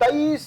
23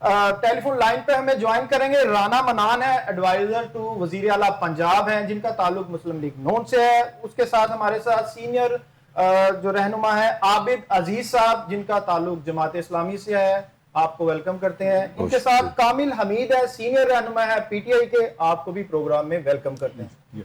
ٹیلی phone line پہ ہمیں join کریں گے رانا منان ہے، ایڈوائزر ٹو وزیر اعلیٰ پنجاب ہیں، جن کا تعلق مسلم لیگ نون سے ہے۔ اس کے ساتھ ہمارے ساتھ سینئر جو رہنما ہے عابد عزیز صاحب، جن کا تعلق جماعت اسلامی سے ہے، آپ کو ویلکم کرتے ہیں۔ ان کے ساتھ کامل حمید ہے، سینئر رہنما ہے پی ٹی آئی کے، آپ کو بھی پروگرام میں ویلکم کرتے ہیں۔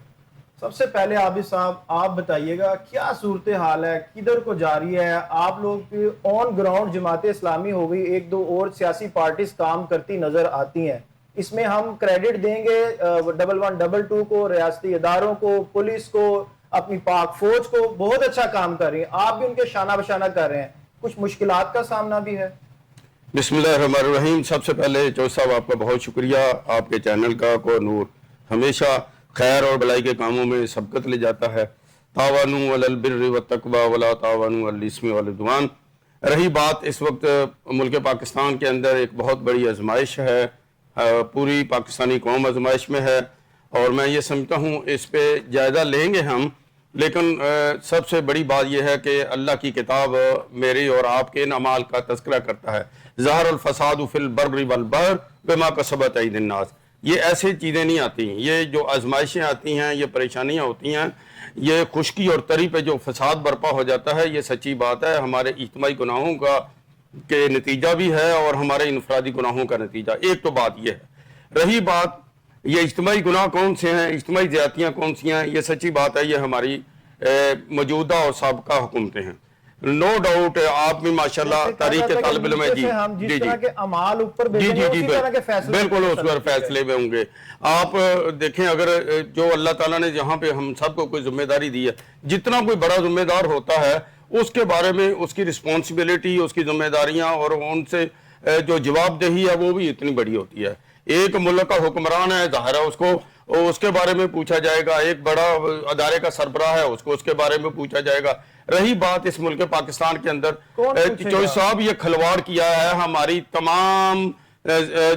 سب سے پہلے عابد صاحب آپ بتائیے گا کیا صورتحال ہے، کدھر کو جاری ہے؟ آپ لوگ کی آن گراؤنڈ جماعت اسلامی ہو گئی، ایک دو اور سیاسی پارٹیز کام کرتی نظر آتی ہیں، اس میں ہم کریڈٹ دیں گے 1122 کو، ریاستی اداروں کو، پولیس کو، اپنی پاک فوج کو، بہت اچھا کام کر رہی ہیں، آپ بھی ان کے شانہ بشانہ کر رہے ہیں، کچھ مشکلات کا سامنا بھی ہے؟ بسم اللہ الرحمن الرحیم۔ سب سے پہلے چودھری صاحب آپ کا بہت شکریہ، آپ کے چینل کا کو نور ہمیشہ خیر اور بلائی کے کاموں میں سبقت لے جاتا ہے۔ تعاونوا علی البر والتقوی ولا تعاونوا علی الاسم والعدوان۔ رہی بات اس وقت ملک پاکستان کے اندر ایک بہت بڑی آزمائش ہے، پوری پاکستانی قوم آزمائش میں ہے، اور میں یہ سمجھتا ہوں اس پہ جائزہ لیں گے ہم، لیکن سب سے بڑی بات یہ ہے کہ اللہ کی کتاب میری اور آپ کے ان اعمال کا تذکرہ کرتا ہے۔ ظہر الفساد فی البر والبحر بما کسبت ایدی الناس۔ یہ ایسی چیزیں نہیں آتی، یہ جو آزمائشیں آتی ہیں، یہ پریشانیاں ہوتی ہیں، یہ خشکی اور تری پہ جو فساد برپا ہو جاتا ہے، یہ سچی بات ہے، ہمارے اجتماعی گناہوں کا کے نتیجہ بھی ہے اور ہمارے انفرادی گناہوں کا نتیجہ۔ ایک تو بات یہ ہے۔ رہی بات یہ اجتماعی گناہ کون سے ہیں، اجتماعی زیادتیاں کون سی ہیں، یہ سچی بات ہے، یہ ہماری موجودہ اور سابقہ حکومتیں ہیں۔ نو ڈاؤٹ آپ بھی ماشاءاللہ تاریخ کے طالب علم ہیں، جس طرح کے اعمال اوپر بھیجیں گے اسی طرح کے فیصلے بالکل اس پر فیصلے میں ہوں گے۔ آپ دیکھیں اگر جو اللہ تعالیٰ نے جہاں پہ ہم سب کو کوئی ذمہ داری دی ہے، جتنا کوئی بڑا ذمہ دار ہوتا ہے اس کے بارے میں اس کی رسپانسبلٹی، اس کی ذمہ داریاں اور ان سے جو جواب دہی ہے وہ بھی اتنی بڑی ہوتی ہے۔ ایک ملک کا حکمران ہے، ظاہر ہے اس کے بارے میں پوچھا جائے گا، ایک بڑا ادارے کا سربراہ ہے اس کے بارے میں پوچھا جائے گا۔ رہی بات اس ملک پاکستان کے اندر چودھری صاحب یہ کھلواڑ کیا ہے ہماری تمام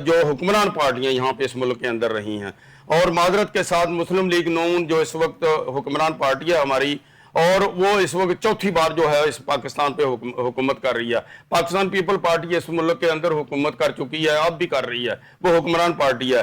جو حکمران پارٹیاں یہاں پہ اس ملک کے اندر رہی ہیں، اور معذرت کے ساتھ مسلم لیگ نون جو اس وقت حکمران پارٹی ہے ہماری، اور وہ اس وقت چوتھی بار جو ہے اس پاکستان پہ حکومت کر رہی ہے۔ پاکستان پیپل پارٹی اس ملک کے اندر حکومت کر چکی ہے، اب بھی کر رہی ہے، وہ حکمران پارٹی ہے۔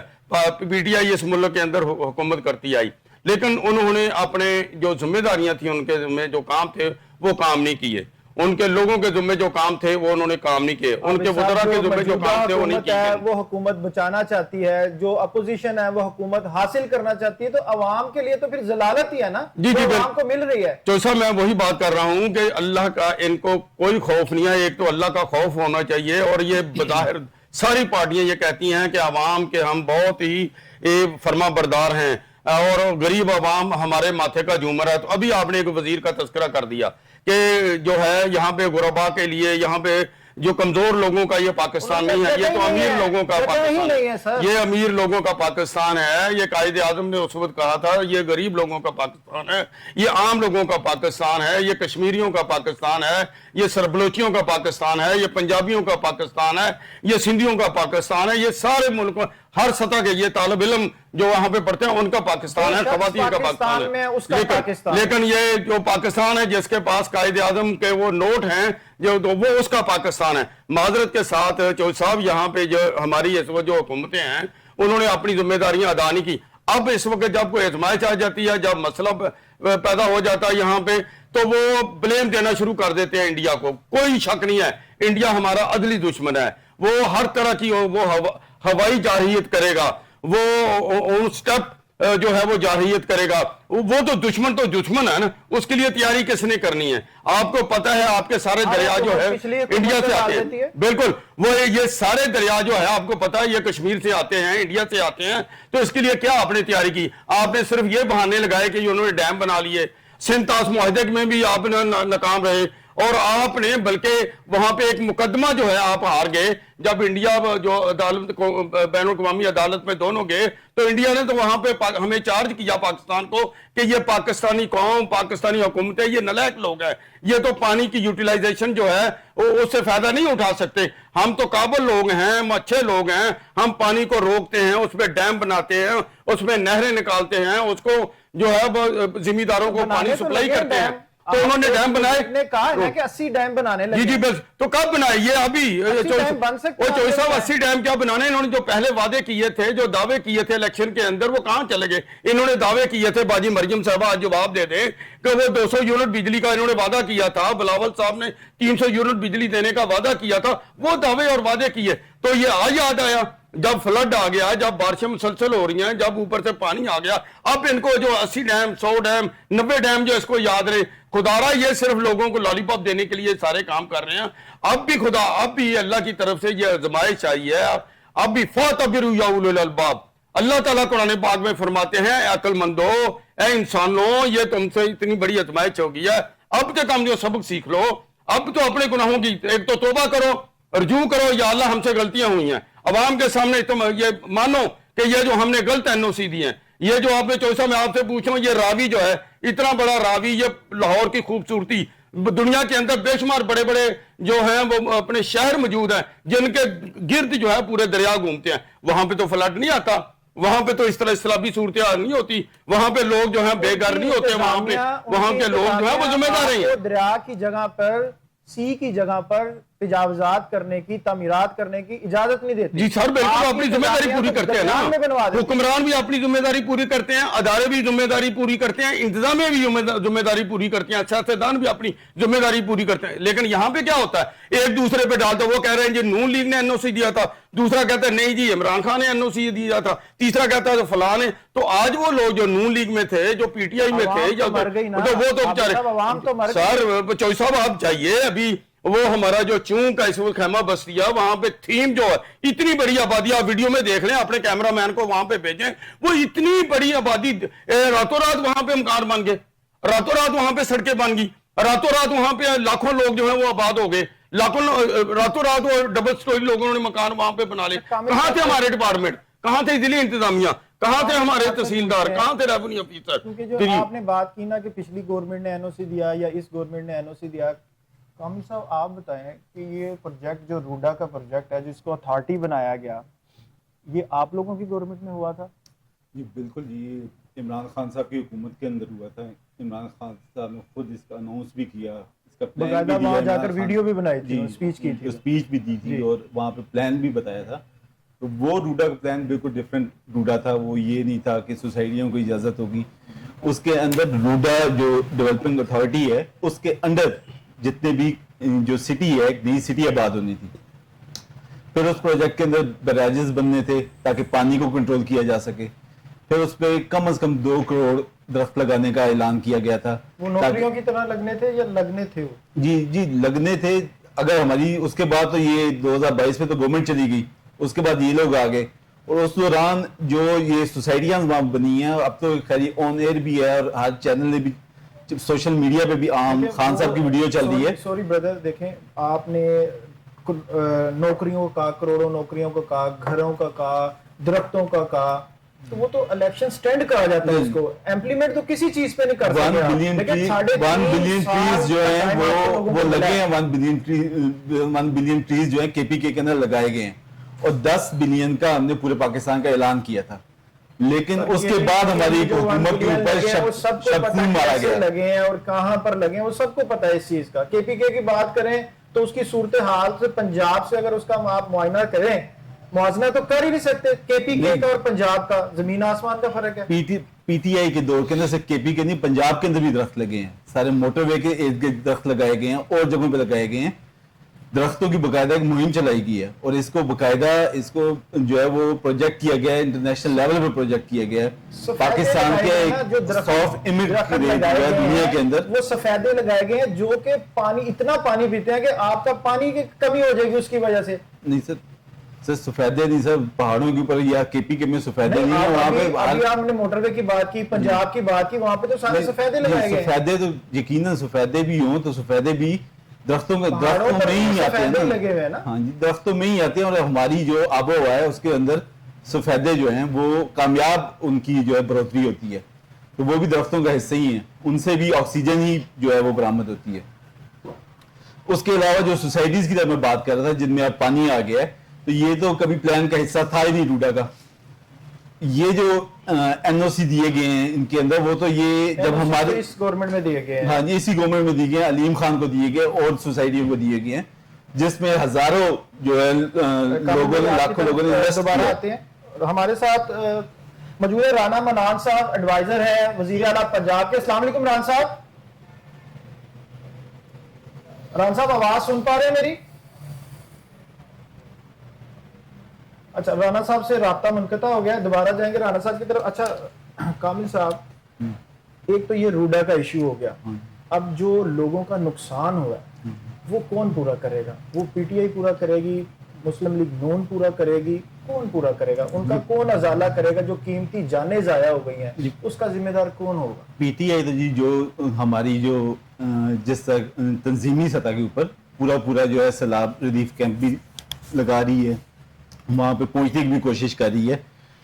پی ٹی آئی اس ملک کے اندر حکومت کرتی آئی، لیکن انہوں نے اپنے جو ذمہ داریاں تھیں، ان کے ذمہ جو کام تھے وہ کام نہیں کیے، ان کے لوگوں کے ذمہ جو کام تھے وہ انہوں نے کام نہیں کیے، ان کے وزراء کے ذمہ جو کام تھے وہ نہیں کیے۔ وہ حکومت بچانا چاہتی ہے، جو اپوزیشن ہے وہ حکومت حاصل کرنا چاہتی ہے، تو عوام کے لیے تو پھر ضلالت ہی ہے نا، جو عوام کو مل رہی ہے۔ تو صاحب میں وہی بات کر رہا ہوں کہ اللہ کا ان کو کوئی خوف نہیں ہے، ایک تو اللہ کا خوف ہونا چاہیے، اور یہ بظاہر ساری پارٹیاں یہ کہتی ہیں کہ عوام کے ہم بہت ہی فرما بردار ہیں اور غریب عوام ہمارے ماتھے کا جھومر ہے۔ تو ابھی آپ نے ایک وزیر کا تذکرہ کر دیا کہ جو ہے یہاں پہ غربا کے لیے، یہاں پہ جو کمزور لوگوں کا یہ پاکستان نہیں ہے، یہ تو امیر لوگوں کا پاکستان ہے، یہ امیر لوگوں کا پاکستان ہے۔ یہ قائد اعظم نے اس وقت کہا تھا یہ غریب لوگوں کا پاکستان ہے، یہ عام لوگوں کا پاکستان ہے، یہ کشمیریوں کا پاکستان ہے، یہ سربلوچیوں کا پاکستان ہے، یہ پنجابیوں کا پاکستان ہے، یہ سندھیوں کا پاکستان ہے، یہ سارے ملکوں ہر سطح کے یہ طالب علم جو وہاں پہ پڑھتے ہیں ان کا پاکستان ہے، خواتین کا پاکستان ہے۔ لیکن یہ جو پاکستان ہے جس کے پاس قائد اعظم کے وہ نوٹ ہیں وہ اس کا پاکستان ہے۔ معذرت کے ساتھ چودھری صاحب یہاں پہ جو ہماری اس وقت جو حکومتیں ہیں انہوں نے اپنی ذمہ داریاں ادا نہیں کی۔ اب اس وقت جب کوئی آزمائش آ جاتی ہے، جب مسئلہ پیدا ہو جاتا ہے یہاں پہ، تو وہ بلیم دینا شروع کر دیتے ہیں انڈیا کو۔ کوئی شک نہیں ہے انڈیا ہمارا عدلی دشمن ہے، وہ ہر طرح کی وہ ہوائی جارحیت کرے گا، وہ سٹیپ جو ہے وہ جارحیت کرے گا، وہ تو دشمن ہے نا، اس کے لیے تیاری کس نے کرنی ہے؟ آپ کو پتہ ہے آپ کے سارے دریا جو ہے انڈیا سے آتے ہیں، بالکل وہ یہ سارے دریا جو ہے آپ کو پتہ ہے یہ کشمیر سے آتے ہیں، انڈیا سے آتے ہیں، تو اس کے لیے کیا آپ نے تیاری کی؟ آپ نے صرف یہ بہانے لگائے کہ انہوں نے ڈیم بنا لیے، سنتاس معاہدے میں بھی آپ ناکام رہے، اور آپ نے بلکہ وہاں پہ ایک مقدمہ جو ہے آپ ہار گئے۔ جب انڈیا جو عدالت کو بین الاقوامی عدالت میں دونوں گئے تو انڈیا نے تو وہاں پہ ہمیں چارج کیا پاکستان کو کہ یہ پاکستانی قوم، پاکستانی حکومتیں یہ نالائق لوگ ہیں، یہ تو پانی کی یوٹیلائزیشن جو ہے اس سے فائدہ نہیں اٹھا سکتے، ہم تو قابل لوگ ہیں، ہم اچھے لوگ ہیں، ہم پانی کو روکتے ہیں، اس پہ ڈیم بناتے ہیں، اس میں نہریں نکالتے ہیں، اس کو جو ہے زمینداروں کو پانی سپلائی کرتے ہیں۔ تو انہوں نے ڈیم بنائے. نے کہا ہے کہ 80 ڈیم بنانے لگے. جی بس تو کب بنائے یہ ابھی وہ چوہی صاحب 80 ڈیم کیا بنانے؟ انہوں نے جو پہلے وعدے کیے تھے, جو دعوے کیے تھے الیکشن کے اندر, وہ کہاں چلے گئے؟ انہوں نے دعوے کیے تھے, باجی مریم صاحبہ آج جواب دے دیں کہ وہ 200 یونٹ بجلی کا انہوں نے وعدہ کیا تھا, بلاول صاحب نے 300 یونٹ بجلی دینے کا وعدہ کیا تھا, وہ دعوے اور وعدے کیے. تو یہ آج یاد آیا جب فلڈ آ گیا, جب بارشیں مسلسل ہو رہی ہیں, جب اوپر سے پانی آ گیا, اب ان کو جو 80 ڈیم 100 ڈیم 90 ڈیم جو اس کو یاد رہے. خدارا یہ صرف لوگوں کو لالی پاپ دینے کے لیے سارے کام کر رہے ہیں. اب بھی خدا, اب بھی اللہ کی طرف سے یہ آزمائش آئی ہے. اب بھی فَاعْتَبِرُوا يَا أُولِي الْأَلْبَابِ, اللہ تعالیٰ قرآن پاک میں فرماتے ہیں اے عقل مندو, اے انسانوں, یہ تم سے اتنی بڑی آزمائش ہو گئی ہے, اب تک ہم جو سبق سیکھ لو. اب تو اپنے گناہوں کی ایک تو توبہ کرو, رجوع کرو, یا اللہ ہم سے غلطیاں ہوئی ہیں. عوام کے سامنے تم یہ مانو کہ یہ جو ہم نے غلط NOC دی ہیں, یہ جو آپ نے چوسا میں آپ سے پوچھوں, یہ راوی جو ہے اتنا بڑا راوی, یہ لاہور کی خوبصورتی, دنیا کے اندر بے شمار بڑے بڑے جو ہیں وہ اپنے شہر موجود ہیں جن کے گرد جو ہے پورے دریا گھومتے ہیں, وہاں پہ تو فلڈ نہیں آتا, وہاں پہ تو اس طرح سیلابی صورتحال نہیں ہوتی, وہاں پہ لوگ جو ہیں بے گھر نہیں ہوتے, وہاں کے لوگ جو ہیں وہ ذمہ دار ہیں. دریا کی جگہ پر, سی کی جگہ پر تجاوزات کرنے کی, تعمیرات کرنے کی اجازت نہیں دیتے. جی سر بالکل اپنی ذمہ داری پوری کرتے ہیں نا, حکمران بھی اپنی ذمہ داری پوری کرتے ہیں, ادارے بھی ذمہ داری پوری کرتے ہیں, انتظامیہ بھی ذمہ داری پوری کرتے ہیں, سیاستدان بھی اپنی ذمہ داری پوری کرتے ہیں. لیکن یہاں پہ کیا ہوتا ہے, ایک دوسرے پہ ڈالتا, وہ کہہ رہے ہیں جی نون لیگ نے NOC دیا تھا, دوسرا کہتا ہے نہیں جی عمران خان نے NOC دیا تھا, تیسرا کہتا ہے فلاں نے. تو آج وہ لوگ جو نون لیگ میں تھے, جو PTI میں تھے, تو وہ تو بیچارے. سر چوہی صاحب آپ جائیے, ابھی وہ ہمارا جو چون کا اس وقت خیمہ بستیا, وہاں پہ تھیم جو ہے اتنی بڑی آبادی, آپ ویڈیو میں دیکھ لیں, اپنے کیمرہ مین کو وہاں پہ بھیجیں, وہ اتنی بڑی آبادی, راتوں رات وہاں پہ مکان بن گئے, راتوں رات وہاں پہ سڑکیں بن گئی, راتوں رات وہاں پہ لاکھوں لوگ جو ہیں وہ آباد ہو گئے, راتوں رات وہ ڈبل سٹوری لوگوں نے مکان وہاں پہ بنا لے. کہاں تھے ہمارے ڈپارٹمنٹ, کہاں تھے ضلعی انتظامیہ, کہاں تھے ہمارے تحصیلدار, کہاں تھے ریونیو افیسر؟ کیونکہ جو آپ نے بات کی نا کہ پچھلی گورنمنٹ نے NOC دیا یا اس گورنمنٹ نے NOC دیا, کامل صاحب آپ بتائیں کہ یہ پروجیکٹ جو روڈا کا پروجیکٹ ہے جس کو اتھارٹی بنایا گیا, یہ آپ لوگوں کی گورنمنٹ میں ہوا تھا؟ جی بالکل, یہ عمران خان صاحب کی حکومت کے اندر ہوا تھا. عمران خان صاحب نے خود اس کا اناؤنس بھی کیا, اس کا پلان بھی دیا, وہاں جا کر ویڈیو بھی بنائی تھی, اسپیچ کی تھی, اسپیچ بھی دی تھی, اور وہاں پہ پلان بھی بتایا تھا. تو وہ روڈا کا پلان بالکل ڈفرینٹ روڈا تھا. وہ یہ نہیں تھا کہ سوسائٹیوں کو اجازت ہوگی, اس کے اندر روڈا جو ڈیولپمنٹ اتھارٹی ہے اس کے اندر جتنے بھی جو سٹی ہے, ایک نئی سٹی آباد ہونی تھی. پھر اس پروجیکٹ کے اندر بیراجز بننے تھے تاکہ پانی کو کنٹرول کیا جا سکے. پھر اس پہ کم از کم 2 کروڑ درخت لگانے کا اعلان کیا گیا تھا. وہ نوکریوں کی طرح لگنے تھے یا لگنے تھے؟ جی لگنے تھے. اگر ہماری اس کے بعد تو یہ 2022 میں تو گورنمنٹ چلی گئی, اس کے بعد یہ لوگ آ گئے, اور اس دوران جو یہ سوسائٹیاں وہاں بنی ہیں, اب تو خیر آن ایئر بھی ہے, اور ہر چینل نے بھی, سوشل میڈیا پہ بھی عام خان صاحب کی ویڈیو چل رہی ہے. سوری بردر, دیکھیں آپ نے نوکریوں کا, کروڑوں نوکریوں کا کہا, گھروں کا کہا, درختوں کا کہا, تو وہ تو الیکشن سٹینڈ کہا جاتا ہے اس کو, امپلیمنٹ تو کسی چیز پہ نہیں کر سکتے. 1 بلین ٹریز جو ہیں وہ لگے ہیں, 1 بلین ٹریز جو ہیں KPK کے اندر لگائے گئے ہیں, اور 10 بلین کا ہم نے پورے پاکستان کا اعلان کیا تھا. لیکن اس کے بعد ہماری حکومت کے اوپر شبخون مارا گیا. لگے ہیں اور کہاں پر لگے ہیں وہ سب کو پتا ہے اس چیز کا. KPK کی بات کریں تو اس کی صورتحال سے پنجاب سے اگر اس کا آپ معائنہ کریں, موازنہ تو کر ہی نہیں سکتے. KPK کا اور پنجاب کا زمین آسمان کا فرق ہے. PTI کے دور کے اندر سے KPK نہیں, پنجاب کے اندر بھی درخت لگے ہیں, سارے موٹر وے کے درخت لگائے گئے ہیں, اور جگہوں پہ لگائے گئے ہیں. درختوں کی باقاعدہ ایک مہم چلائی گئی ہے, اور اس کو باقاعدہ اس کو جو ہے وہ پروجیکٹ کیا گیا ہے, انٹرنیشنل لیول پہ پروجیکٹ کیا گیا ہے. پاکستان کے ایک سافٹ امیج دنیا کے اندر وہ سفیدے لگائے گئے ہیں جو کہ پانی, اتنا پانی پیتے ہیں کہ آپ کا پانی کی کمی ہو جائے گی اس کی وجہ سے. نہیں سر سفیدے نہیں سر, پہاڑوں کے اوپر یا KPK میں سفیدے نہیں ہے. وہاں پہ ہم نے موٹر وے کی بات کی, پنجاب کی بات کی, وہاں پہ تو سارے سفیدے لگائے گئے. سفیدے تو یقیناً سفیدے بھی ہوں, تو سفیدے بھی درختوں میں ہی آتے ہیں نا. ہاں جی, درختوں میں ہی آتے ہیں, اور ہماری جو آب و ہوا ہے اس کے اندر سفیدے جو ہیں وہ کامیاب ان کی جو ہے بڑھوتری ہوتی ہے, تو وہ بھی درختوں کا حصہ ہی ہیں, ان سے بھی آکسیجن ہی جو ہے وہ برآمد ہوتی ہے. اس کے علاوہ جو سوسائٹیز کی طرف میں بات کر رہا تھا جن میں اب پانی آ گیا ہے, تو یہ تو کبھی پلان کا حصہ تھا ہی نہیں روڈا کا. یہ جو NOC دیے گئے ہیں ان کے اندر وہ تو یہ جب ہمارے اس گورنمنٹ میں دیے گئے ہیں, ہاں جی اسی گورنمنٹ میں دیے گئے ہیں, علیم خان کو دیے گئے اور سوسائٹیوں کو دیے گئے ہیں, جس میں ہزاروں جو ہے لوگوں نے, لاکھوں لوگوں نے دوبارہ آتے ہیں. ہمارے ساتھ موجود ہے رانا منان صاحب, ایڈوائزر ہے وزیر اعلیٰ پنجاب کے. السلام علیکم ران صاحب. ران صاحب آواز سن پا رہے ہیں میری؟ اچھا رانا صاحب سے رابطہ منقطع ہو گیا ہے, دوبارہ جائیں گے رانا صاحب کی طرف. اچھا کامل صاحب, ایک تو یہ روڈا کا ایشو ہو گیا, اب جو لوگوں کا نقصان ہوا ہے وہ کون پورا کرے گا؟ وہ PTI پورا کرے گی, مسلم لیگ نون پورا کرے گی, کون پورا کرے گا؟ ان کا کون ازالہ کرے گا؟ جو قیمتی جانیں ضائع ہو گئی ہیں اس کا ذمہ دار کون ہوگا؟ PTI تو جی جو ہماری جو جس طرح تنظیمی سطح کے اوپر پورا جو ہے سیلاب ریلیف کیمپ بھی لگا رہی ہے, وہاں پہ پہنچنے کی بھی کوشش کر رہی ہے,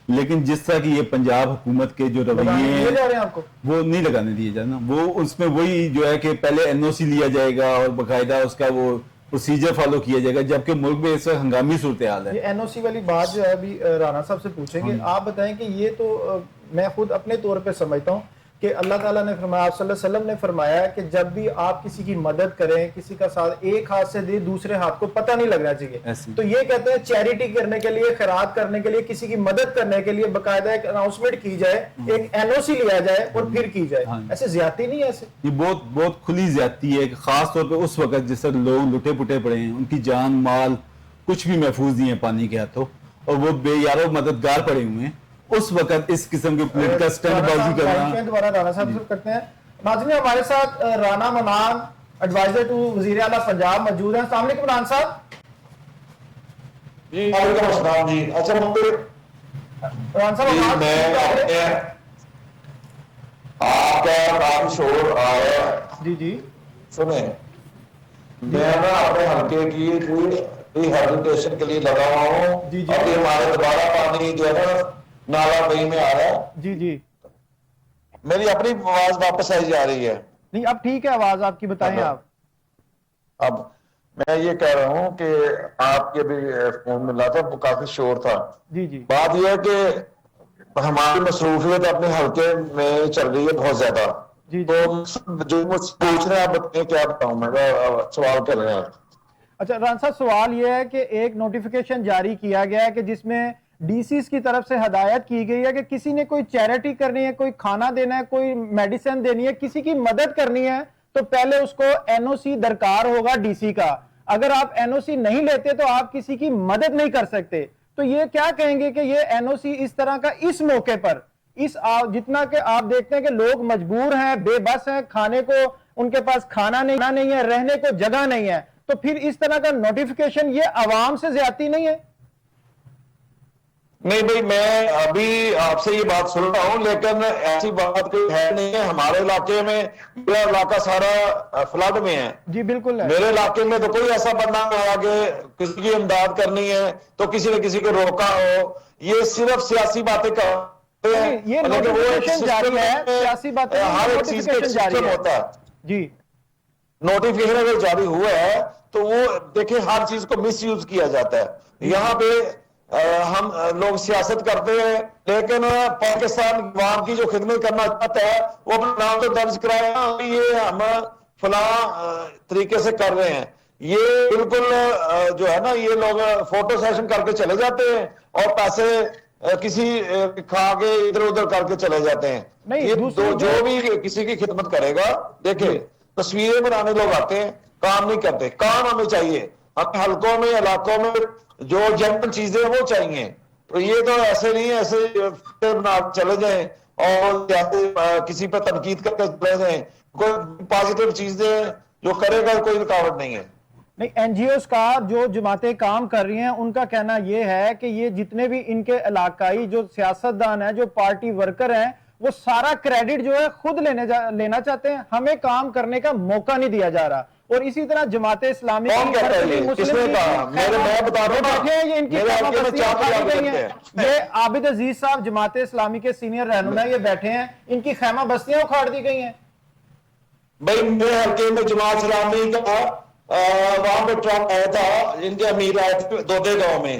لیکن جس طرح کی یہ پنجاب حکومت کے جو رویے ہیں وہ نہیں لگانے دیے جانا. وہ اس میں وہی جو ہے کہ پہلے NOC لیا جائے گا اور باقاعدہ اس کا وہ پروسیجر فالو کیا جائے گا, جبکہ ملک میں اس وقت ہنگامی صورتحال ہے. یہ NOC والی بات جو ہے ابھی رانا صاحب سے پوچھیں گے. آپ بتائیں کہ یہ تو میں خود اپنے طور پہ سمجھتا ہوں کہ اللہ تعالیٰ نے فرمایا, آپ صلی اللہ علیہ وسلم نے فرمایا کہ جب بھی آپ کسی کی مدد کریں, کسی کا ساتھ ایک ہاتھ سے دے دوسرے ہاتھ کو پتہ نہیں لگنا چاہیے. تو یہ کہتے ہیں چیریٹی کرنے کے لیے, خیرات کرنے کے لیے, کسی کی مدد کرنے کے لیے باقاعدہ ایک اناؤنسمنٹ کی جائے, ایک NOC لیا جائے اور پھر کی جائے. ایسے زیادتی نہیں ہے, ایسے یہ بہت کھلی زیادتی ہے, خاص طور پہ اس وقت جس طرح لوگ لٹے پٹے پڑے ہیں, ان کی جان مال کچھ بھی محفوظ نہیں ہے پانی کے ہاتھوں, اور وہ بے یارو مددگار پڑے ہوئے ہیں. اس وقت اس قسم کے پولیٹیکل سٹنٹ بازی کرنا. دوبارہ رانا صاحب سے کرتے ہیں. ناظرین ہمارے ساتھ رانا منان, ایڈوائزر ٹو وزیر اعلیٰ پنجاب موجود ہیں. السلام علیکم ران صاحب. جی وعلیکم السلام. جی اچھا ران صاحب آپ کا کافی شور آ رہا ہے. جی سنیں, میں نا اپنے حلقے کی ریہیبلیٹیشن کے لیے لگا ہوا ہوں. ابھی ہمارے دوبارہ پانی جو ہے نا نالا کہیں میں آ رہا ہے. جی میری اپنی آواز واپس آئی جا رہی ہے؟ نہیں اب ٹھیک ہے آواز آپ کی, بتائیں آپ. اب میں یہ کہہ رہا ہوں کہ آپ کے بھی فون ملا تھا, وہ کافی شور تھا. جی بات یہ ہے کہ ہماری مصروفیت اپنے حلقے میں چل رہی ہے بہت زیادہ. تو جو مجھ پوچھ رہے ہیں آپ بتائیں, کیا بتاؤں میں, سوال کر رہے ہیں آپ. اچھا ران صاحب, سوال یہ ہے کہ ایک نوٹیفیکیشن جاری کیا گیا ہے کہ جس میں DCs کی طرف سے ہدایت کی گئی ہے کہ کسی نے کوئی چیریٹی کرنی ہے, کوئی کھانا دینا ہے, کوئی میڈیسن دینی ہے, کسی کی مدد کرنی ہے, تو پہلے اس کو NOC درکار ہوگا DC کا. اگر آپ NOC نہیں لیتے تو آپ کسی کی مدد نہیں کر سکتے. تو یہ کیا کہیں گے کہ یہ NOC اس طرح کا اس موقع پر, جتنا کہ آپ دیکھتے ہیں کہ لوگ مجبور ہیں, بے بس ہیں, کھانے کو ان کے پاس کھانا نہیں ہے, رہنے کو جگہ نہیں ہے, تو پھر اس طرح کا نوٹیفیکیشن یہ عوام سے زیادتی نہیں ہے؟ نہیں بھائی, میں ابھی آپ سے یہ بات سن رہا ہوں, لیکن ایسی بات کوئی ہے نہیں ہے. ہمارے علاقے میں, میرا علاقہ سارا فلڈ میں ہے. جی بالکل ہے. میرے علاقے میں تو کوئی ایسا بندہ نہیں ہوا کہ کسی کی امداد کرنی ہے تو کسی نے کسی کو روکا ہو. یہ صرف سیاسی باتیں کرتے ہیں. یہ نوٹیفیکیشن جاری ہے, سیاسی باتیں, ہر ایک چیز کا ایک سسٹم ہوتا ہے. جی نوٹیفیکیشن اگر جاری ہوا ہے تو وہ دیکھیں ہر چیز کو مس یوز کیا جاتا ہے. یہاں پہ ہم لوگ سیاست کرتے ہیں, لیکن پاکستان عوام کی جو خدمت کرنا چاہتا ہے وہ اپنا نام تو درج کرایا, یہ ہم فلاں طریقے سے کر رہے ہیں. یہ بالکل جو ہے نا, یہ لوگ فوٹو سیشن کر کے چلے جاتے ہیں اور پیسے کسی کھا کے ادھر ادھر کر کے چلے جاتے ہیں. یہ جو بھی کسی کی خدمت کرے گا, دیکھیں تصویریں بنانے لوگ آتے ہیں, کام نہیں کرتے. کام ہمیں چاہیے, ہمیں حلقوں میں, علاقوں میں جو جنرل چیزیں وہ چاہیے. تو یہ تو ایسے نہیں, ایسے چلے جائیں اور کسی پہ تنقید کر کے چلے جائیں. کوئی پازیٹیو چیزیں جو کرے گا کوئی رکاوٹ نہیں ہے. نہیں, NGOs کا جو جماعتیں کام کر رہی ہیں ان کا کہنا یہ ہے کہ یہ جتنے بھی ان کے علاقائی جو سیاستدان ہیں, جو پارٹی ورکر ہیں, وہ سارا کریڈٹ جو ہے خود لینا چاہتے ہیں. ہمیں کام کرنے کا موقع نہیں دیا جا رہا. اور اسی طرح جماعت اسلامی یہ عابد عزیز صاحب جماعت اسلامی کے سینئر رہنما یہ بیٹھے ہیں, ان کی خیمہ بستیاں اکھاڑ دی گئی ہیں. بھائی میرے حلقے میں جماعت اسلامی کا وہاں پہ ٹرک آیا تھا, ان کے امیر آئے تھے دودے گاؤں میں,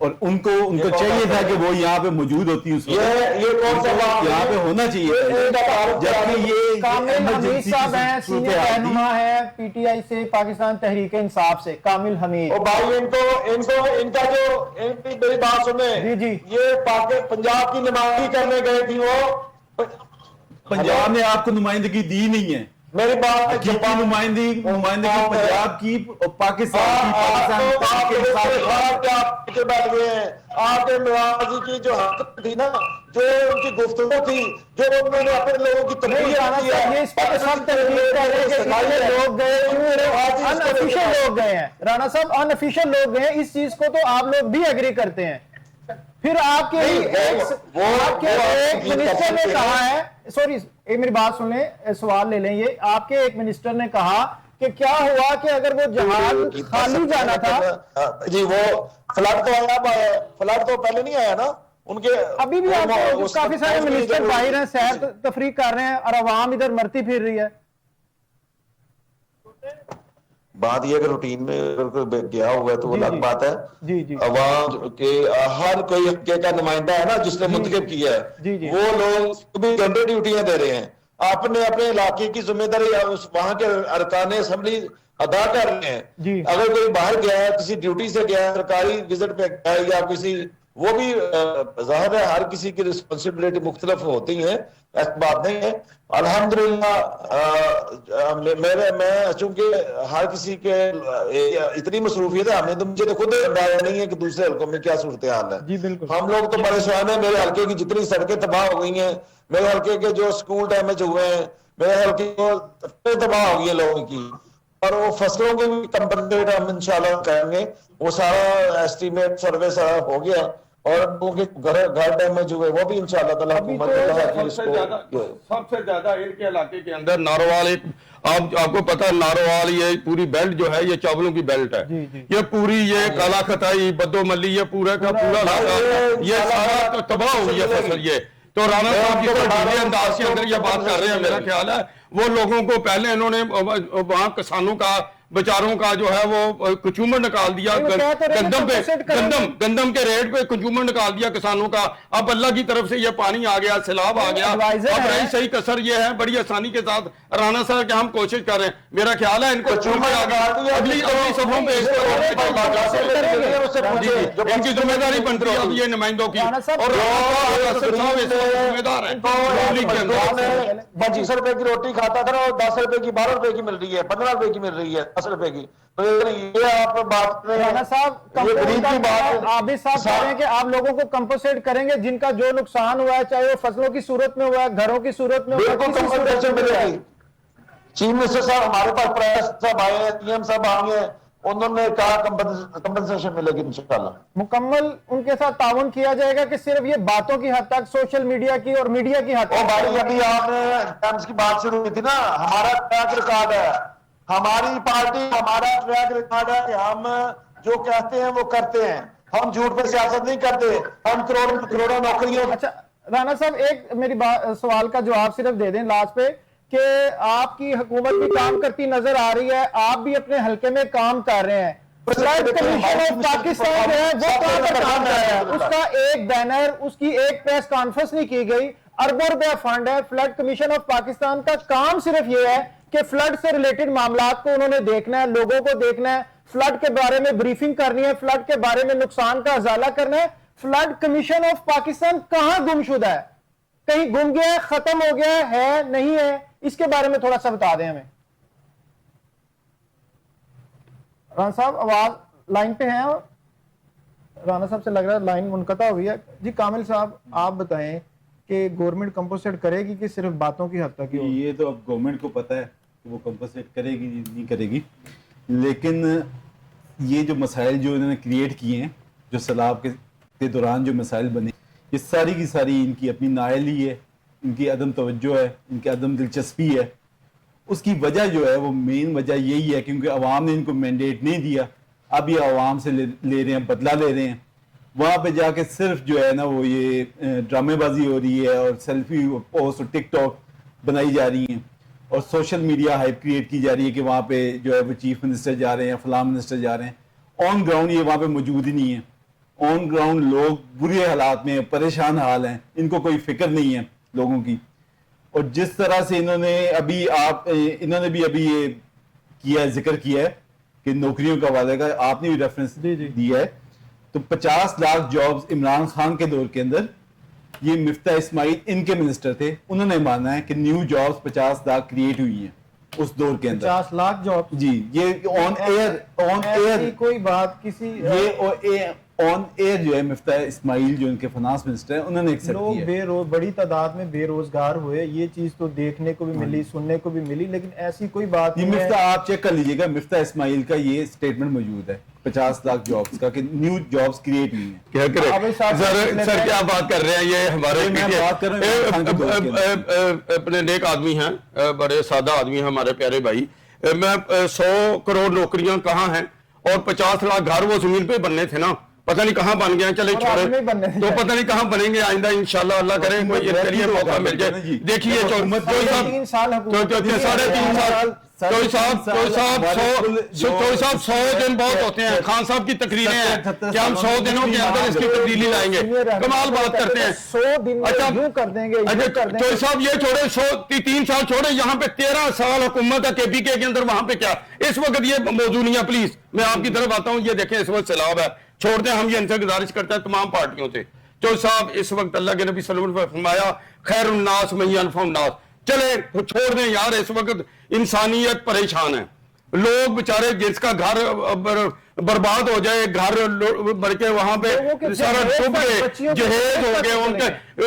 اور ان کو چاہیے تھا کہ وہ یہاں پہ موجود ہوتی ہیں، یہ کون سا یہاں پہ ہونا چاہیے، جبکہ یہ کامل حمید صاحب ہیں، سینئر رہنما ہے پی ٹی آئی سے، پاکستان تحریک انصاف سے، کامل حمید. بھائی ان کا جو میری بات سنیں، جی یہ پنجاب کی نمائندگی کرنے گئے تھی، وہ پنجاب نے آپ کو نمائندگی دی نہیں ہے. میری بات حقیقی نمائندگی پنجاب کی اور پاکستان کی بیٹھ گئے ہیں. آپ کے نوازی کی جو حرکت تھی نا، جو ان کی گفتگو تھی، جو انہوں نے اپنے لوگوں کی تبدیلی کی ہے، اس پر سب تنقید کر رہے ہیں کہ یہ لوگ گئے ان افیشل لوگ گئے ہیں. رانا صاحب ان افیشل لوگ گئے ہیں، اس چیز کو تو آپ لوگ بھی ایگری کرتے ہیں. پھر آپ کے ایک منسٹر نے کہا ہے، سوری ایک میری بات سن لیں، سوال لے لیں، یہ آپ کے ایک منسٹر نے کہا کہ کیا ہوا کہ اگر وہ جہاز خالی جانا تھا. جی وہ فلڈ تو آیا، فلڈ تو پہلے نہیں آیا نا ان کے، ابھی بھی آپ کو کافی سارے منسٹر باہر ہیں، سیر تفریح کر رہے ہیں اور عوام ادھر مرتی پھر رہی ہے. بات یہ کہ روٹین میں اگر گیا ہوا ہے تو وہ الگ بات ہے. جی عوام کے ہر کوئی حقیقت کا نمائندہ ہے نا جس نے منتخب کیا ہے، وہ لوگ بھی گھنٹے ڈیوٹیاں دے رہے ہیں، اپنے علاقے کی ذمہ داری وہاں کے ارکان اسمبلی ادا کر رہے ہیں. اگر کوئی باہر گیا ہے، کسی ڈیوٹی سے گیا ہے، سرکاری وزٹ پہ گیا ہے یا کسی، وہ بھی ظاہر ہے ہر کسی کی رسپانسبلٹی مختلف ہوتی ہیں، ایسی بات نہیں ہے. الحمدللہ میں چونکہ ہر کسی کے اتنی مصروفیت ہے، مجھے تو خود اندازہ نہیں ہے کہ دوسرے حلقوں میں کیا صورتحال ہے. ہم لوگ تو پریشان ہیں. میرے حلقے کی جتنی سڑکیں تباہ ہو گئی ہیں، میرے حلقے کے جو سکول ڈیمیج ہوئے ہیں، میرے حلقے کو تباہ ہو گئی ہیں لوگوں کی، اور وہ فصلوں کے بھی کمپنسیٹ ہم انشاءاللہ کریں گے. وہ سارا ایسٹیمیٹ سروے سارا ہو گیا، اور لوگوں کے گھر ڈیمیج ہوئے وہ بھی انشاءاللہ تعالی حکومت سب سے زیادہ ان کے علاقے کے اندر ناروال، ایک آپ کو پتا ناروال یہ پوری بیلٹ جو ہے یہ چاولوں کی بیلٹ ہے، یہ پوری یہ کالا خطائی بدو ملی یہ پورا کا پورا علاقہ یہ سارا تباہ ہو گیا فصل. یہ تو رانا صاحب جس ڈھیلے انداز کے اندر یہ بات کر رہے ہیں، میرا خیال ہے وہ لوگوں کو پہلے انہوں نے وہاں کسانوں کا بیچاروں کا جو ہے وہ کنزیومر نکال دیا، گندم کے ریٹ پہ کنزیومر نکال دیا کسانوں کا. اب اللہ کی طرف سے یہ پانی آ گیا، سیلاب آ گیا. اب رہی صحیح کسر یہ ہے بڑی آسانی کے ساتھ رانا صاحب کہ ہم کوشش کر رہے ہیں. میرا خیال ہے ان کو اگلی صفوں پہ ان کی ذمہ داری بنتی ہے اب یہ نمائندوں کی، اور ذمہ دار ہیں. 25 روپے کی روٹی کھاتا تھا اور 10 روپے کی 12 روپے کی مل رہی ہے، 15 روپے کی مل رہی ہے، 10 روپے کی. تو یہ آپ بات صاحب آپ بھی صاحب کہہ رہے ہیں کہ آپ لوگوں کو کمپنسیٹ کریں گے جن کا جو نقصان ہوا ہے، چاہے وہ فصلوں کی صورت میں ہوا ہے، گھروں کی صورت میں ہوا ہے، کمپنسیشن ملے گی. چیف منسٹر صاحب ہمارے پاس پریس صاحب آئے ہیں، پی ایم صاحب آئے ہیں، انہوں نے کہا کمپنسیشن ملے گی انشاءاللہ. مکمل ان کے ساتھ تعاون کیا جائے گا کہ صرف یہ باتوں کی حد تک سوشل میڈیا کی اور میڈیا کی حد تک؟ بھائی ابھی آپ نے ٹائمز کی بات شروع کی تھی نا، ہمارا ٹریک ریکارڈ ہے، ہماری پارٹی ہمارا ٹریک ریکارڈ ہے کہ ہم جو کہتے ہیں وہ کرتے ہیں. ہم جھوٹ پہ سیاست نہیں کرتے، ہم کروڑوں نوکریوں. اچھا رانا صاحب ایک میری سوال کا جواب صرف دے دیں لاسٹ پہ، کہ آپ کی حکومت بھی کام کرتی نظر آ رہی ہے، آپ بھی اپنے حلقے میں کام کر رہے ہیں، فلڈ کمیشن آف پاکستان جو ہے وہ کہاں پر کام کر رہا ہے؟ اس کا ایک بینر، اس کی ایک پریس کانفرنس نہیں کی گئی. اربوں روپے فنڈ ہے. فلڈ کمیشن آف پاکستان کا کام صرف یہ ہے کہ فلڈ سے ریلیٹڈ معاملات کو انہوں نے دیکھنا ہے، لوگوں کو دیکھنا ہے، فلڈ کے بارے میں بریفنگ کرنی ہے، فلڈ کے بارے میں نقصان کا ازالہ کرنا ہے. فلڈ کمیشن آف پاکستان کہاں گم شدہ ہے؟ کہیں گم گیا ہے، ختم ہو گیا ہے، نہیں ہے؟ اس کے بارے میں تھوڑا سا بتا دیں ہمیں. رانا صاحب آواز لائن پہ ہیں؟ اور رانا صاحب سے لگ رہا ہے لائن منقطع ہوئی ہے. جی کامل صاحب آپ بتائیں کہ گورنمنٹ کمپنسیٹ کرے گی کہ صرف باتوں کی حد تک ہی؟ یہ تو اب گورنمنٹ کو پتہ ہے کہ وہ کمپنسیٹ کرے گی نہیں کرے گی، لیکن یہ جو مسائل جو انہوں نے کریٹ کیے ہیں، جو سیلاب کے دوران جو مسائل بنے، یہ ساری کی ساری ان کی اپنی نااہلی ہے، ان کی عدم توجہ ہے، ان کی عدم دلچسپی ہے. اس کی وجہ جو ہے وہ مین وجہ یہی ہے کیونکہ عوام نے ان کو مینڈیٹ نہیں دیا. اب یہ عوام سے لے رہے ہیں، بدلہ لے رہے ہیں. وہاں پہ جا کے صرف جو ہے نا وہ یہ ڈرامے بازی ہو رہی ہے اور سیلفی پوسٹ اور ٹک ٹاک بنائی جا رہی ہیں اور سوشل میڈیا ہائپ کریٹ کی جا رہی ہے کہ وہاں پہ جو ہے وہ چیف منسٹر جا رہے ہیں، فلاں منسٹر جا رہے ہیں. آن گراؤنڈ یہ وہاں پہ موجود ہی نہیں ہے. آن گراؤنڈ لوگ برے حالات میں پریشان حال ہیں, ان کو کوئی فکر نہیں ہے لوگوں کی. اور جس طرح سے انہوں نے بھی ابھی یہ کیا ہے, ذکر کیا ہے کہ نوکریوں کا وعدہ کا, آپ نے بھی ریفرنس دیا ہے, تو 50 لاکھ جابز عمران خان کے دور کے اندر, یہ مفتاح اسماعیل ان کے منسٹر تھے, انہوں نے مانا ہے کہ نیو جابز 50 لاکھ کریٹ ہوئی ہیں اس دور کے اندر. 50 لاکھ جاب, جی, یہ آن ایئر کوئی بات کسی, یہ آن ایئر جو ہے مفتاح اسماعیل جو ان کے فنانس منسٹر ہیں انہوں نے ایکسپٹ کیا. لوگ بڑی تعداد میں بے روزگار ہوئے, یہ چیز تو دیکھنے کو بھی ملی, سننے کو بھی ملی, لیکن ایسی کوئی بات نہیں ہے. مفتاح آپ چیک کر لیجئے گا, مفتاح اسماعیل کا یہ سٹیٹمنٹ موجود ہے 50 لاکھ جابز کا کہ نیو جابز کریٹ ہوئی ہیں. کیا کریں سر, کیا بات کر رہے ہیں, یہ ہمارے اپنے نیک آدمی ہیں, بڑے سادہ آدمی ہیں ہمارے پیارے بھائی. میں 100 کروڑ نوکریاں کہاں ہیں اور 50 لاکھ گھر وہ زمین پہ بننے تھے نا, پتہ نہیں کہاں بن گئے, چلے چھوڑے تو پتہ نہیں کہاں بنیں گے آئندہ انشاءاللہ, اللہ کرے کوئی ان کے لیے موقع مل جائے. دیکھیے 3.5 سال کوئی صاحب 100 دن بہت ہوتے ہیں, خان صاحب کی تقریریں ہیں کہ ہم 100 دنوں کے اندر اس کی تبدیلی لائیں گے, کمال بات کرتے ہیں. 100 دن یوں کر دیں گے, چوئی صاحب یہ چھوڑے 3 سال چھوڑے, یہاں پہ 13 سال حکومت ہے کے پی کے اندر, وہاں پہ کیا اس وقت یہ موضوع نہیں ہے. پلیز میں آپ کی طرف آتا ہوں, یہ دیکھیں اس وقت سیلاب ہے, چھوڑ دیں, ہم یہ ان سے گزارش کرتے ہیں تمام پارٹیوں سے. چوئی صاحب اس وقت اللہ کے نبی صلی اللہ علیہ وسلم نے فرمایا خیر الناس من ينفع الناس, چلے چھوڑ دیں یار, اس وقت انسانیت پریشان ہے, لوگ بچارے جس کا گھر برباد ہو جائے, گھر بلکہ وہاں پہ سارا ڈوب گئے, جہیز ہو گئے, ان کے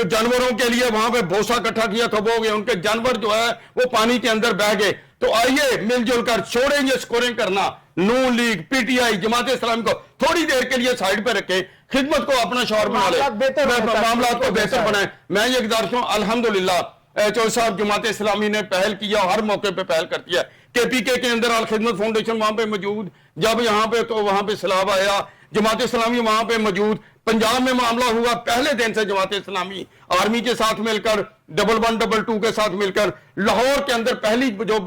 جانوروں کے لیے وہاں پہ بھوسا اکٹھا کیا تھا وہ ہو گئے, ان کے جانور جو ہے وہ پانی کے اندر بہ گئے. تو آئیے مل جل کر چھوڑیں یہ سکورنگ کرنا, نون league, P T I, Jamaat Islami کو تھوڑی دیر کے لیے سائیڈ پہ رکھیں, خدمت کو اپنا شعار بنا لیں, معاملات کو بہتر بنائیں. میں یہ گزارش ہوں, الحمدللہ چوئی صاحب جماعت اسلامی نے پہل کیا, ہر موقع پہ پہل کرتی ہے. کے پی کے اندر الخدمت فاؤنڈیشن وہاں پہ موجود, جب یہاں پہ تو وہاں پہ سیلاب آیا, جماعت اسلامی وہاں پہ موجود. پنجاب میں معاملہ ہوا, پہلے دن سے جماعت اسلامی آرمی کے ساتھ مل کر, 112 کے ساتھ مل کر لاہور کے اندر پہلی جو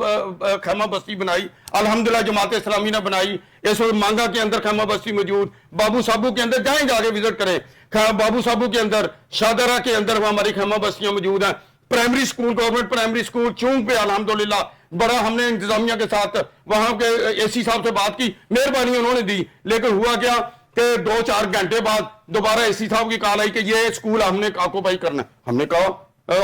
خیمہ بستی بنائی الحمدللہ جماعت اسلامی نے بنائی. اس وقت مانگا کے اندر خیمہ بستی موجود, بابو صابو کے اندر جائیں, جا کے وزٹ کریں, بابو صابو کے اندر, شادرہ کے اندر ہماری خیمہ بستیاں موجود ہیں. Primary school, government primary school چونک پہ الحمدللہ بڑا ہم نے انتظامیہ کے ساتھ وہاں کے اے سی صاحب سے بات کی, مہربانی انہوں نے دی, لیکن ہوا کیا کہ 2-4 گھنٹے بعد دوبارہ اے سی صاحب کی کال آئی کہ یہ اسکول ہم نے آکوپائی کرنا ہے. ہم نے کہا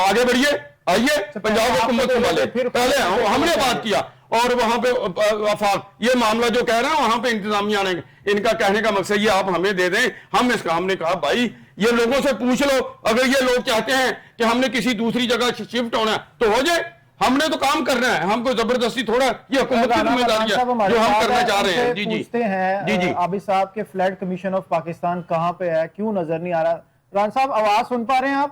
آگے بڑھیے, آئیے پنجاب حکومت والے, پہلے ہم نے بات کیا, اور وہاں پہ وفاق یہ معاملہ جو کہہ رہا ہے وہاں پہ انتظامیہ نے, ان کا کہنے کا مقصد یہ آپ ہمیں دے دیں, ہم نے کہا بھائی یہ لوگوں سے پوچھ لو, اگر یہ لوگ چاہتے ہیں کہ ہم نے کسی دوسری جگہ شفٹ ہونا ہے تو ہو جائے, ہم نے تو کام کرنا ہے, ہم کو زبردستی تھوڑا, یہ حکومت کی ذمہ داری ہے جو ہم کرنا چاہ رہے ہیں. جی پوچھتے ہیں عابد صاحب کے فلڈ کمیشن آف پاکستان کہاں پہ ہے, کیوں نظر نہیں آ رہا؟ رانا صاحب آواز سن پا رہے ہیں آپ؟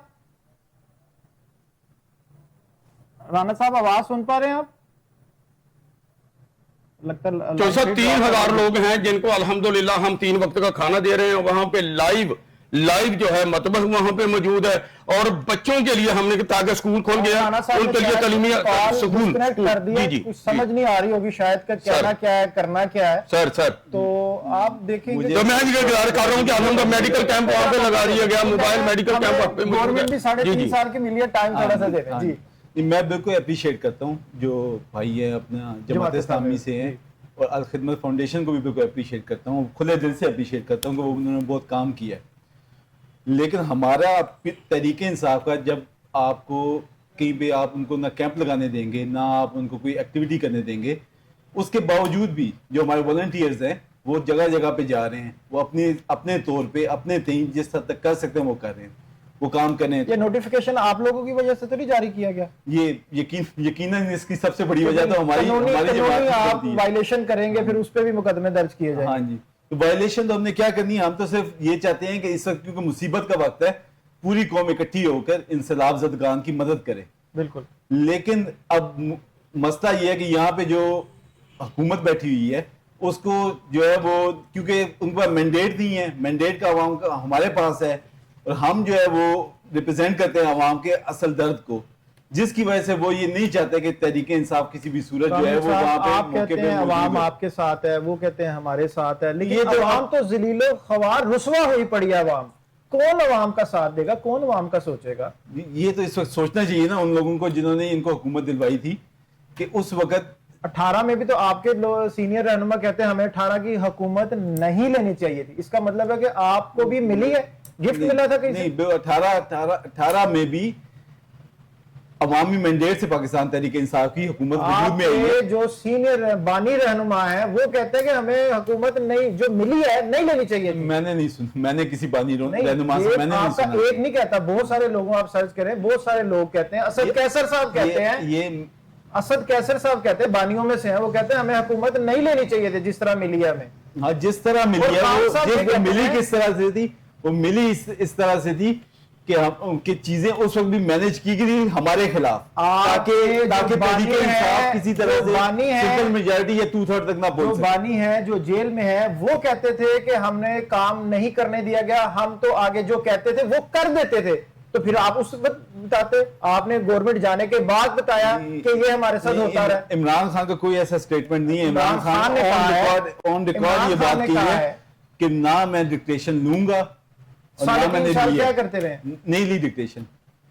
رانا صاحب آواز سن پا رہے ہیں آپ؟ لگتا ہے 3000 لوگ ہیں جن کو الحمدللہ ہم 3 وقت کا کھانا دے رہے ہیں, وہاں پہ لائیو جو ہے مطبخ وہاں پہ موجود ہے, اور بچوں کے لیے ہم نے تاکہ سکول کھول گیا ان کے لیے تعلیمی سکول. جی سمجھ نہیں آ رہی ہوگی شاید کہ کہنا کیا ہے, کرنا کیا ہے. سر تو آپ دیکھیں گے, تو میں یہ گزارش کر رہا ہوں کہ الحمدللہ میڈیکل کیمپ وہاں پہ لگا دیا گیا, موبائل میڈیکل کیمپ وہاں پہ موجود ہے. گورنمنٹ بھی 3.5 سال کے لیے ٹائم تھوڑا سا دے دیں. جی میں بالکل اپریشیٹ کرتا ہوں جو بھائی ہے اپنا جماعت اسلامی سے ہیں, اور الخدمت فاؤنڈیشن کو بھی بالکل اپریشیٹ کرتا ہوں, کھلے دل سے اپریشیٹ کرتا ہوں کہ انہوں نے بہت کام کیا ہے. لیکن ہمارا طریقہ انصاف کا, جب آپ کو کہیں پہ آپ ان کو نہ کیمپ لگانے دیں گے, نہ آپ ان کو کوئی ایکٹیویٹی کرنے دیں گے, اس کے باوجود بھی جو ہمارے والنٹیئرز ہیں وہ جگہ جگہ پہ جا رہے ہیں, وہ اپنے طور پہ اپنے تئیں جس حد تک کر سکتے ہیں وہ کر رہے ہیں, وہ کام کریں. یہ نوٹیفیکیشن آپ لوگوں کی وجہ سے تو نہیں جاری کیا گیا؟ یہ یقیناً اس کی سب سے بڑی وجہ تو ہماری آپ وائلیشن کریں گے پھر اس پہ بھی مقدمے درج کیے جائیں. ہاں جی, تو وائلیشن تو ہم نے کیا کرنی ہے, ہم تو صرف یہ چاہتے ہیں کہ اس وقت کیونکہ مصیبت کا وقت ہے, پوری قوم اکٹھی ہو کر انسداد زدگان کی مدد کرے. بالکل. لیکن اب مسئلہ یہ ہے کہ یہاں پہ جو حکومت بیٹھی ہوئی ہے اس کو جو ہے وہ, کیونکہ ان کا مینڈیٹ نہیں ہے, مینڈیٹ کا عوام کا ہمارے پاس ہے, اور ہم جو ہے وہ ریپرزینٹ کرتے ہیں عوام کے اصل درد کو, جس کی وجہ سے وہ یہ نہیں چاہتے کہ تحریک انصاف کسی بھی صورت جو ہے وہ وہاں پہ آپ کہتے ہیں عوام آپ کے ساتھ ہے، وہ کہتے ہیں ہمارے ساتھ ہے، لیکن عوام تو ذلیل و خوار رسوا ہوئی پڑی ہے. عوام کون عوام کا ساتھ دے گا، کون عوام کا سوچے گا؟ یہ تو اس وقت سوچنا چاہیے نا ان لوگوں کو جنہوں نے ان کو حکومت دلوائی تھی کہ اس وقت 18 میں بھی تو آپ کے سینئر رہنما کہتے ہیں ہمیں 18 کی حکومت نہیں لینی چاہیے تھی. اس کا مطلب ہے کہ آپ کو بھی ملی ہے، گفٹ ملا تھا کہیں سے؟ نہیں، 18 میں بھی عوامی مینڈیٹ سے پاکستان تحریک انصاف کی حکومت وجود میں آئی ہے. آپ کے جو سینئر بانی رہنما ہیں وہ کہتے ہیں کہ ہمیں حکومت نہیں جو ملی ہے نہیں لینی چاہیے تھی. میں نے نہیں سنا، میں نے کسی بانی نہیں، رہنما سے یہ میں نے نہیں آپ کا سنا. ایک نہیں کہتا، بہت سارے لوگوں آپ سرچ کریں، بہت سارے لوگ کہتے ہیں. اسد کیسر صاحب کہتے ہیں، یہ اسد کیسر صاحب کہتے ہیں، بانیوں میں سے ہیں، وہ کہتے ہیں ہمیں حکومت نہیں لینی چاہیے تھی جس طرح ملی ہے ہمیں. ہاں جس طرح ملی اور ہے خان صاحب یہ وہ کہتے ملی ہیں- کس طرح سے تھی؟ وہ ملی اس طرح سے تھی کہ ہم کہ چیزیں اس وقت بھی مینج کی گئی ہمارے خلاف تاکہ تحریک انصاف کسی طرح سے سمپل میجارٹی یا 2/3 تک نہ جو پہنچ سکے. بانی ہے جو جیل میں ہے وہ کہتے تھے کہ ہم نے کام نہیں کرنے دیا گیا، ہم تو آگے جو کہتے تھے وہ کر دیتے تھے. تو پھر آپ اس وقت بتاتے، آپ نے گورنمنٹ جانے کے بعد بتایا کہ یہ ہمارے ساتھ ہوتا رہا. عمران خان کا کوئی ایسا سٹیٹمنٹ نہیں ہے. عمران خان نے کہا ہے، آن ریکارڈ عمران یہ خان بات نے کی کہا ہے ہے کہ نہ میں ڈکٹیشن لوں گا اور نہ ساڑھے میں نے 3 سال لی کیا ہے. کرتے رہے؟ نہیں لی ڈکٹیشن،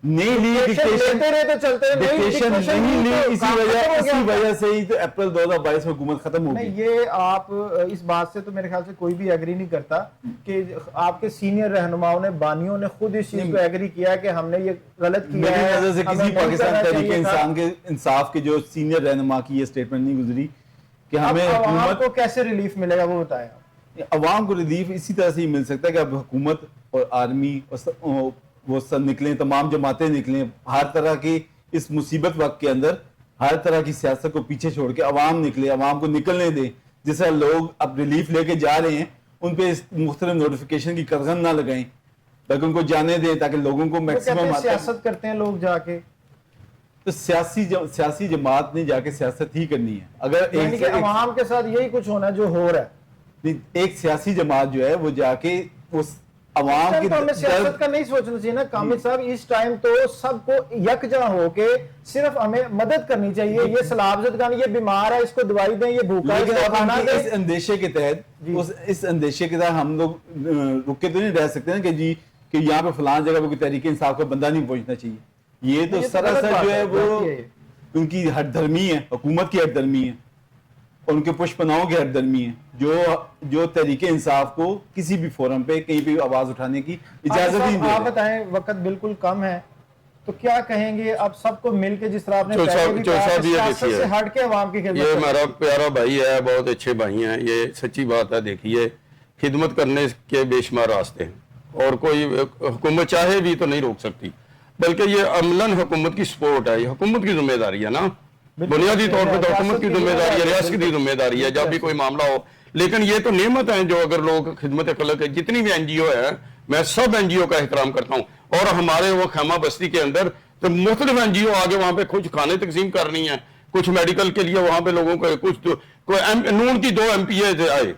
نہیں لی ڈکٹیشن، لیتے رہے تو چلتے رہے. ڈکٹیشن نہیں لی. اسی وجہ سے ہی تو اپریل 2022 میں حکومت ختم ہو نہیں، گئی. یہ آپ اس بات سے تو میرے خیال سے کوئی بھی ایگری نہیں کرتا کہ آپ کے سینئر رہنماؤں نے بانیوں نے خود اس چیز کو ایگری کیا کہ ہم نے یہ غلط کیا میری ہے. نظر سے ہمیں کسی نہیں پاکستان کرنا تحریک چاہیے تھا. انصاف کے جو سینئر رہنما کی یہ سٹیٹمنٹ نہیں گزری کہ اب ہمیں عوام حکومت، کو کیسے ریلیف ملے گا وہ بتائیں. عوام کو ریلیف اسی طرح سے ہی مل سکتا ہے کہ اب حکومت اور آرمی وہ سب نکلیں، تمام جماعتیں نکلیں، ہر طرح کی اس مصیبت وقت کے اندر ہر طرح کی سیاست کو پیچھے چھوڑ کے عوام نکلے، عوام کو نکلنے دیں. جس طرح لوگ اب ریلیف لے کے جا رہے ہیں ان پہ اس مختلف نوٹیفیکیشن کی قدغن نہ لگائیں بلکہ ان کو جانے دیں تاکہ لوگوں کو وہ کہتے ہیں میکسیمم. سیاست کرتے ہیں لوگ جا کے. تو سیاسی جماعت نے جا کے سیاست ہی کرنی ہے. اگر یعنی کہ عوام کے ساتھ یہی کچھ ہونا جو ہو رہا ہے. ایک سیاسی جماعت جو ہے وہ جا کے اس عوام کی ہمیں سیاست کا نہیں سوچنا چاہیے نا کامل صاحب. اس ٹائم تو سب کو یکجا ہو کے صرف ہمیں مدد کرنی چاہیے. یہ سلاب زدگان، یہ بیمار ہے، اس کو دوائی دیں، یہ بھوکا ہے، اس لیکن کو اب کھانا دیں. اس اندیشے کے تحت اس اندیشے کے تحت ہم لوگ رکے تو نہیں رہ سکتے نا کہ جی کہ یہاں پہ فلان جگہ پہ کوئی تحریک انصاف کا بندہ نہیں پہنچنا چاہیے. یہ تو سراسر جو ہے وہ ان کی ہٹ دھرمی ہے، حکومت کی ہٹ دھرمی ہے اور ان کے پش پناہوں کی ہٹ دھرمی ہے جو تحریک انصاف کو کسی بھی فورم پہ کہیں بھی آواز اٹھانے کی اجازت نہیں دے آپ رہے. بتائیں، وقت بالکل کم ہے تو کیا کہیں گے اب سب کو مل کے، جس طرح آپ نے جو پہلے بھی کہا صاحب کہ یہ سیاست دیکھیے، سے ہٹ کے عوام کی خدمت یہ کریں. ہمارا پیارا بھائی ہے، بہت اچھے بھائی ہیں، یہ سچی بات ہے. دیکھیے خدمت کرنے کے بے شمار راستے ہیں اور کوئی حکومت چاہے بھی تو نہیں روک سکتی، بلکہ یہ عملاً حکومت کی سپورٹ ہے، یہ حکومت کی ذمہ داری ہے نا. بنیادی طور پہ تو حکومت کی ذمہ داری ہے، ریاست کی ذمہ داری ہے جب بھی کوئی معاملہ ہو. لیکن یہ تو نعمت ہیں جو اگر لوگ خدمت خلق ہے، جتنی بھی این جی او ہے، میں سب این جی او کا احترام کرتا ہوں. اور ہمارے وہ خیمہ بستی کے اندر تو مختلف این جی او آگے وہاں پہ کچھ کھانے تقسیم کر رہی ہیں، کچھ میڈیکل کے لیے وہاں پہ لوگوں کو کچھ نون کی 2 ایم پی اے آئے،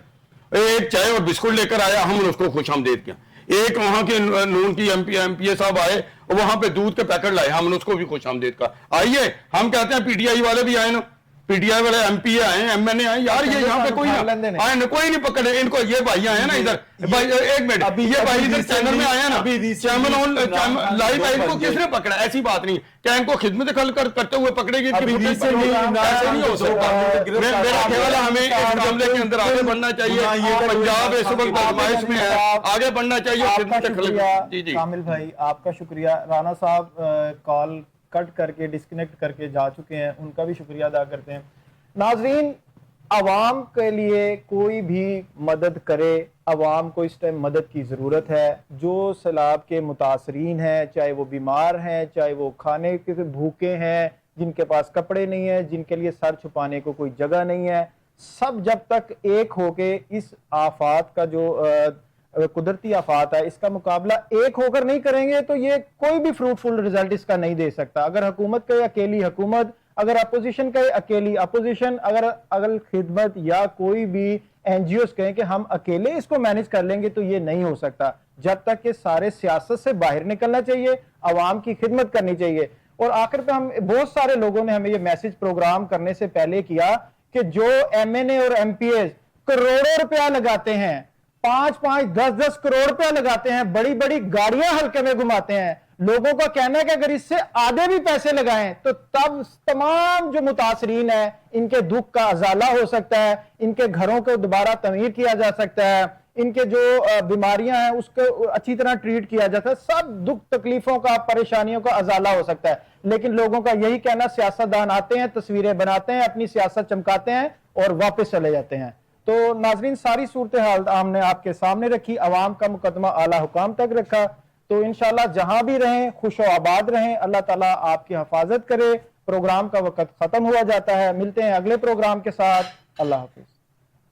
ایک چائے اور بسکٹ لے کر آیا، ہم نے اس کو خوش آمدید کیا. ایک وہاں کے نون کی ایم پی اے صاحب آئے اور وہاں پہ دودھ کے پیکٹ لائے، ہم نے اس کو بھی خوش آمدید کہا. آئیے، ہم کہتے ہیں پی ٹی آئی والے بھی آئے نا، پی ٹی آئی والے ایم پی اے آئے، ایم این اے آئے. یار یہ یہاں پہ کوئی کوئی نہیں پکڑے ان کو. یہ بھائی آئے نا ادھر، ایک منٹ، یہ بھائی ادھر چینل میں آئے نا، چینل لائیو آئے، کو کس نے پکڑا؟ ایسی بات نہیں کہ ان کو خدمت خلق کرتے ہوئے پکڑے گی، ایسے نہیں ہو سکتا. میرا خیال ہے ہمیں اس معاملے کے اندر آگے بڑھنا چاہیے. پنجاب اس وقت آزمائش میں ہے، آگے بڑھنا چاہیے. خدمت خلق. جی جی کامل بھائی آپ کا شکریہ. رانا صاحب کال کٹ کر کے ڈسکنیکٹ کر کے جا چکے ہیں، ان کا بھی شکریہ ادا کرتے ہیں. ناظرین، عوام کے لیے کوئی بھی مدد کرے، عوام کو اس ٹائم مدد کی ضرورت ہے. جو سیلاب کے متاثرین ہیں، چاہے وہ بیمار ہیں، چاہے وہ کھانے کے بھوکے ہیں، جن کے پاس کپڑے نہیں ہیں، جن کے لیے سر چھپانے کو کوئی جگہ نہیں ہے، سب جب تک ایک ہو کے اس آفات کا جو قدرتی آفات ہے اس کا مقابلہ ایک ہو کر نہیں کریں گے تو یہ کوئی بھی فروٹفل رزلٹ اس کا نہیں دے سکتا. اگر حکومت کہے اکیلی حکومت، اگر اپوزیشن کہے اکیلی اپوزیشن، اگر خدمت یا کوئی بھی این جی اوز کہیں کہ ہم اکیلے اس کو مینج کر لیں گے تو یہ نہیں ہو سکتا. جب تک کہ سارے سیاست سے باہر نکلنا چاہیے، عوام کی خدمت کرنی چاہیے. اور آخر پہ ہم بہت سارے لوگوں نے ہمیں یہ میسج پروگرام کرنے سے پہلے کیا کہ جو ایم این اے اور ایم پی ایز کروڑوں روپیہ لگاتے ہیں, 5-5, 10-10 کروڑ روپیہ لگاتے ہیں, بڑی بڑی گاڑیاں حلقے میں گھماتے ہیں, لوگوں کا کہنا ہے کہ اگر اس سے آدھے بھی پیسے لگائیں تو تب تمام جو متاثرین ہیں ان کے دکھ کا ازالہ ہو سکتا ہے, ان کے گھروں کو دوبارہ تعمیر کیا جا سکتا ہے, ان کے جو بیماریاں ہیں اس کو اچھی طرح ٹریٹ کیا جاتا ہے, سب دکھ تکلیفوں کا, پریشانیوں کا ازالہ ہو سکتا ہے. لیکن لوگوں کا یہی کہنا, سیاستدان آتے ہیں, تصویریں بناتے ہیں, اپنی سیاست چمکاتے ہیں اور واپس چلے جاتے ہیں. تو ناظرین, ساری صورتحال ہم نے آپ کے سامنے رکھی, عوام کا مقدمہ اعلیٰ حکام تک رکھا. تو انشاءاللہ جہاں بھی رہیں خوش و آباد رہیں, اللہ تعالیٰ آپ کی حفاظت کرے. پروگرام کا وقت ختم ہوا جاتا ہے, ملتے ہیں اگلے پروگرام کے ساتھ. اللہ حافظ.